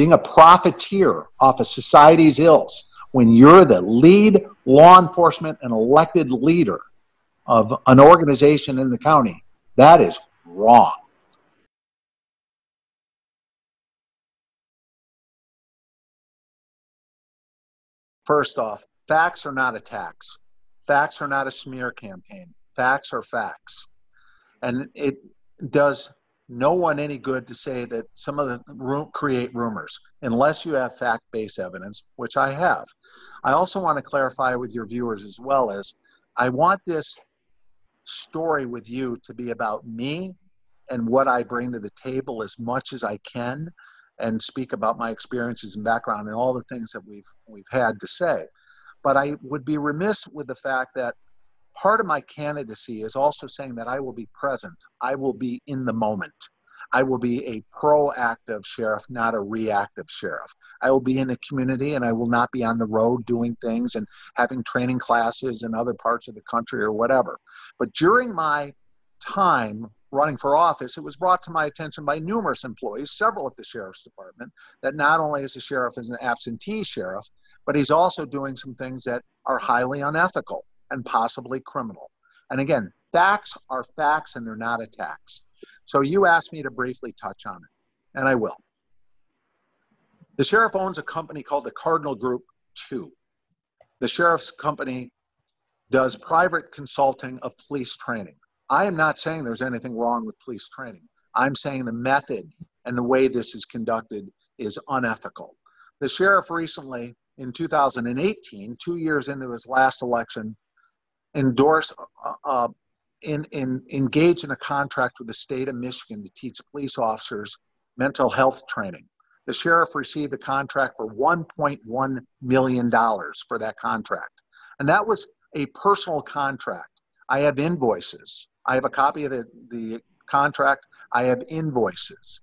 being a profiteer off of society's ills, when you're the lead law enforcement and elected leader of an organization in the county, that is wrong. First off, facts are not attacks. Facts are not a smear campaign. Facts are facts. And it does no one any good to say that some of the create rumors unless you have fact-based evidence, which I have. I also want to clarify with your viewers as well as I want this story with you to be about me and what I bring to the table as much as I can, and speak about my experiences and background and all the things that we've had to say. But I would be remiss with the fact that part of my candidacy is also saying that I will be present. I will be in the moment. I will be a proactive sheriff, not a reactive sheriff. I will be in the community, and I will not be on the road doing things and having training classes in other parts of the country or whatever. But during my time running for office, it was brought to my attention by numerous employees, several at the sheriff's department, that not only is the sheriff as an absentee sheriff, but he's also doing some things that are highly unethical and possibly criminal. And again, facts are facts and they're not attacks. So you asked me to briefly touch on it, and I will. The sheriff owns a company called the Cardinal Group 2. The sheriff's company does private consulting of police training. I am not saying there's anything wrong with police training. I'm saying the method and the way this is conducted is unethical. The sheriff recently, in 2018, 2 years into his last election, engaged in a contract with the state of Michigan to teach police officers mental health training. The sheriff received a contract for $1.1 million for that contract. And that was a personal contract. I have invoices. I have a copy of the contract. I have invoices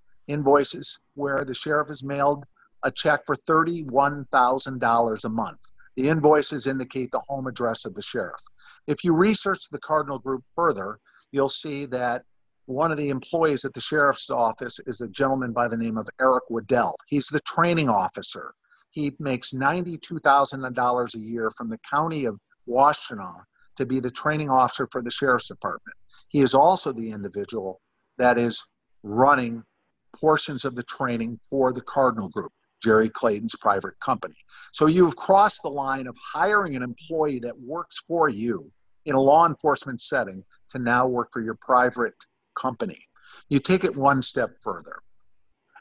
where the sheriff has mailed a check for $31,000 a month. The invoices indicate the home address of the sheriff. If you research the Cardinal Group further, you'll see that one of the employees at the sheriff's office is a gentleman by the name of Eric Waddell. He's the training officer. He makes $92,000 a year from the county of Washtenaw to be the training officer for the sheriff's department. He is also the individual that is running portions of the training for the Cardinal Group, Jerry Clayton's private company. So you've crossed the line of hiring an employee that works for you in a law enforcement setting to now work for your private company. You take it one step further,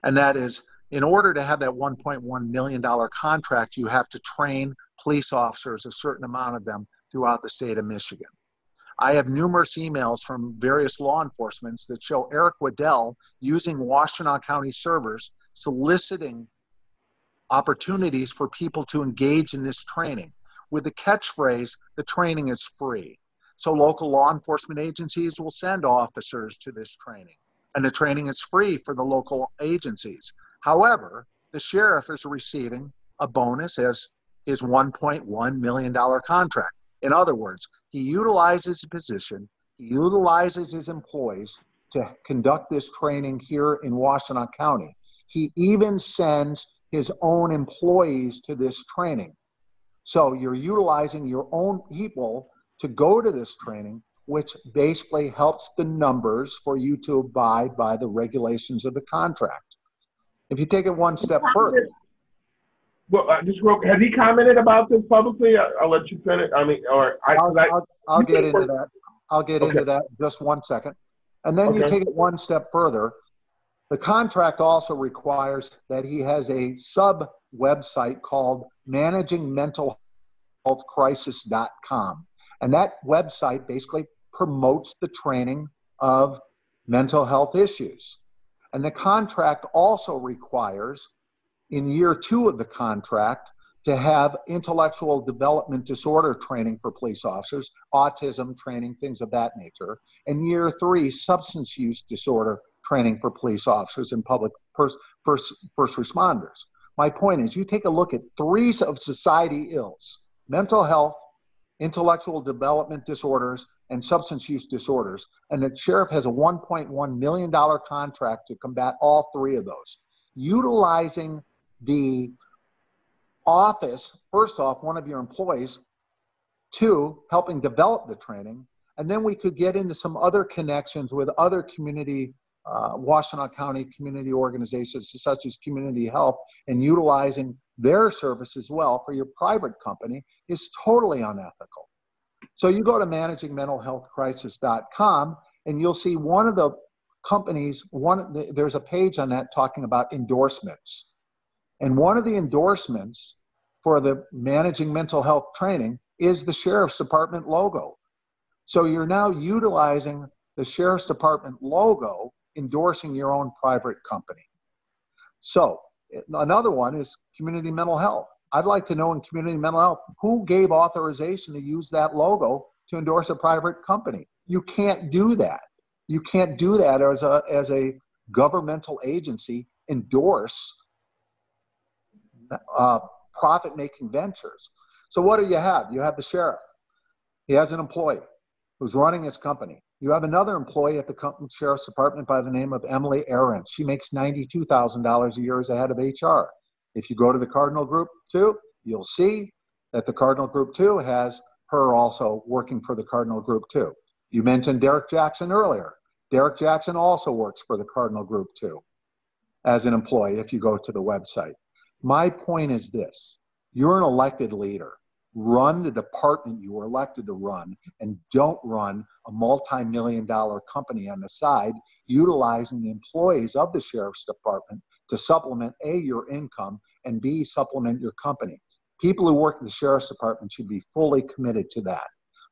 and that is, in order to have that $1.1 million contract, you have to train police officers, a certain amount of them, throughout the state of Michigan. I have numerous emails from various law enforcement that show Eric Waddell using Washtenaw County servers, soliciting opportunities for people to engage in this training with the catchphrase, the training is free. So local law enforcement agencies will send officers to this training, and the training is free for the local agencies. However, the sheriff is receiving a bonus as his $1.1 million contract. In other words, he utilizes his position, he utilizes his employees to conduct this training here in Washtenaw County. He even sends his own employees to this training. So you're utilizing your own people to go to this training, which basically helps the numbers for you to abide by the regulations of the contract. If you take it one step further. Well, just real, has he commented about this publicly? I'll let you finish. I mean, or I'll get into that. I'll get into that in just 1 second. And then you take it one step further. The contract also requires that he has a sub website called managingmentalhealthcrisis.com. And that website basically promotes the training of mental health issues. And the contract also requires, in year 2 of the contract, to have intellectual development disorder training for police officers, autism training, things of that nature. And year 3, substance use disorder training for police officers and public first responders. My point is, you take a look at 3 of society ills: mental health, intellectual development disorders, and substance use disorders, and the sheriff has a $1.1 million contract to combat all 3 of those, utilizing the office, first off, one of your employees, two, helping develop the training, and then we could get into some other connections with other community, Washtenaw County community organizations such as Community Health, and utilizing their service as well for your private company is totally unethical. So you go to managingmentalhealthcrisis.com and you'll see one of the companies, there's a page on that talking about endorsements. And one of the endorsements for the Managing Mental Health training is the Sheriff's Department logo. So you're now utilizing the Sheriff's Department logo, endorsing your own private company. So another one is Community Mental Health. I'd like to know in Community Mental Health, who gave authorization to use that logo to endorse a private company? You can't do that. You can't do that as a governmental agency endorse profit-making ventures. So what do you have? You have the sheriff. He has an employee who's running his company. You have another employee at the Sheriff's Department by the name of Emily Aaron. She makes $92,000 a year as a head of HR. If you go to the Cardinal Group 2, you'll see that the Cardinal Group 2 has her also working for the Cardinal Group 2. You mentioned Derek Jackson earlier. Derek Jackson also works for the Cardinal Group 2 as an employee if you go to the website. My point is this: you're an elected leader. Run the department you were elected to run, and don't run a multi-million-dollar company on the side utilizing the employees of the Sheriff's Department to supplement A, your income, and B, supplement your company. People who work in the Sheriff's Department should be fully committed to that.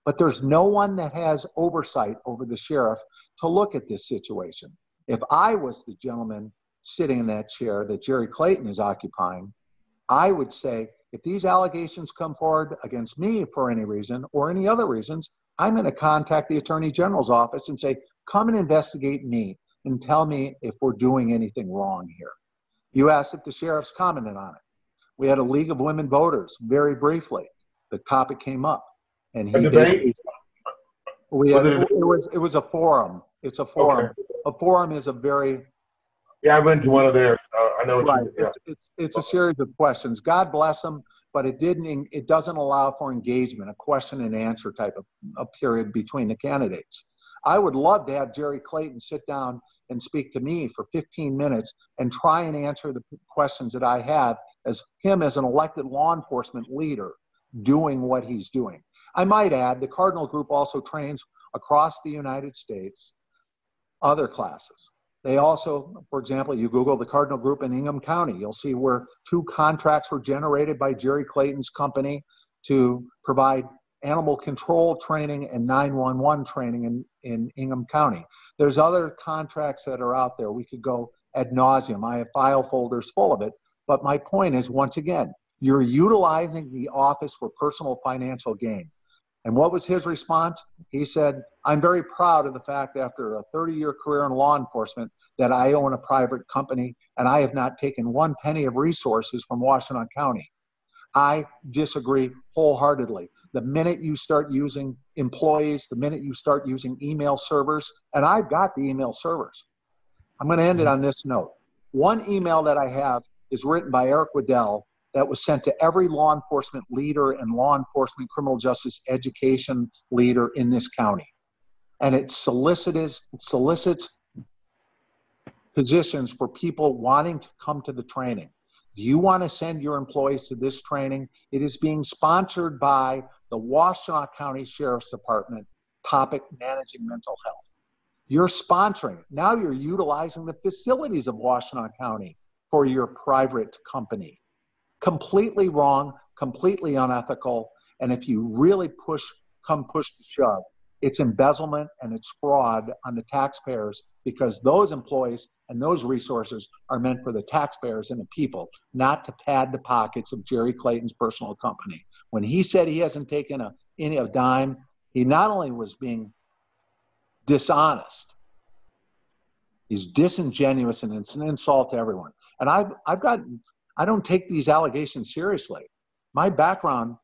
But there's no one that has oversight over the sheriff to look at this situation. If I was the gentleman sitting in that chair that Jerry Clayton is occupying, I would say, if these allegations come forward against me for any reason or any other reasons, I'm going to contact the Attorney General's office and say, come and investigate me and tell me if we're doing anything wrong here. You asked if the sheriff's commented on it. We had a League of Women Voters, very briefly. The topic came up, and he basically, it was a forum. It's a forum. Okay. A forum is a very, yeah, I went to one of theirs. I know. Right. It's a series of questions. God bless them, but it doesn't allow for engagement, a question and answer type of a period between the candidates. I would love to have Jerry Clayton sit down and speak to me for 15 minutes and try and answer the questions that I have as him as an elected law enforcement leader doing what he's doing. I might add, the Cardinal Group also trains across the United States other classes. They also, for example, you Google the Cardinal Group in Ingham County, you'll see where 2 contracts were generated by Jerry Clayton's company to provide animal control training and 911 training in Ingham County. There's other contracts that are out there. We could go ad nauseum. I have file folders full of it. But my point is, once again, you're utilizing the office for personal financial gain. And what was his response? He said, I'm very proud of the fact after a 30-year career in law enforcement that I own a private company and I have not taken 1 penny of resources from Washtenaw County. I disagree wholeheartedly. The minute you start using employees, the minute you start using email servers, and I've got the email servers. I'm going to end it on this note. One email that I have is written by Eric Waddell that was sent to every law enforcement leader and law enforcement criminal justice education leader in this county. And it solicits positions for people wanting to come to the training. Do you want to send your employees to this training? It is being sponsored by the Washtenaw County Sheriff's Department, topic managing mental health. You're sponsoring. Now you're utilizing the facilities of Washtenaw County for your private company. Completely wrong, completely unethical, and if you really push to shove, it's embezzlement and it's fraud on the taxpayers, because those employees and those resources are meant for the taxpayers and the people, not to pad the pockets of Jerry Clayton's personal company. When he said he hasn't taken a dime, he not only was being dishonest, he's disingenuous, and it's an insult to everyone. And I don't take these allegations seriously. My background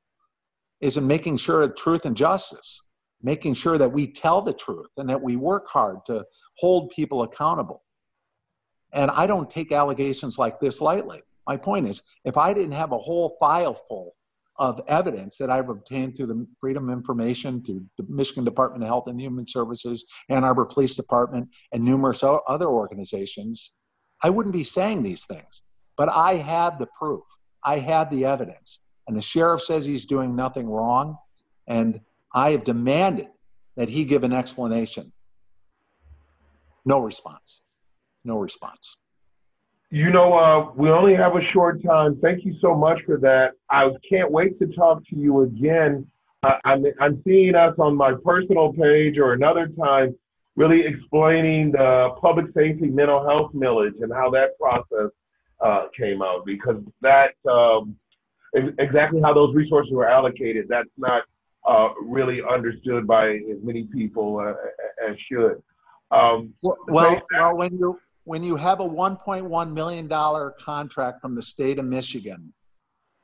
is in making sure of truth and justice, making sure that we tell the truth and that we work hard to hold people accountable. And I don't take allegations like this lightly. My point is, if I didn't have a whole file full of evidence that I've obtained through the Freedom of Information, through the Michigan Department of Health and Human Services, Ann Arbor Police Department, and numerous other organizations, I wouldn't be saying these things. But I had the proof. I had the evidence. And the sheriff says he's doing nothing wrong. And I have demanded that he give an explanation. No response. No response. You know, we only have a short time. Thank you so much for that. I can't wait to talk to you again. I'm seeing us on my personal page or another time really explaining the public safety mental health millage and how that process came out, because that exactly how those resources were allocated, that's not really understood by as many people as should. When you have a $1.1 million contract from the state of Michigan,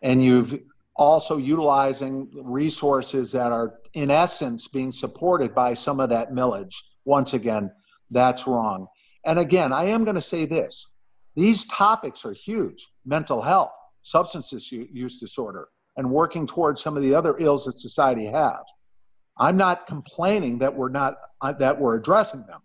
and you've also utilizing resources that are in essence being supported by some of that millage, once again, that's wrong. And again, I am going to say this. These topics are huge: mental health, substance use disorder, and working towards some of the other ills that society has. I'm not complaining that we're addressing them.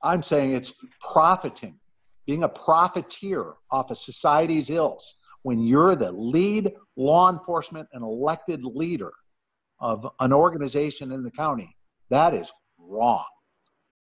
I'm saying it's profiting, being a profiteer off of society's ills when you're the lead law enforcement and elected leader of an organization in the county. That is wrong.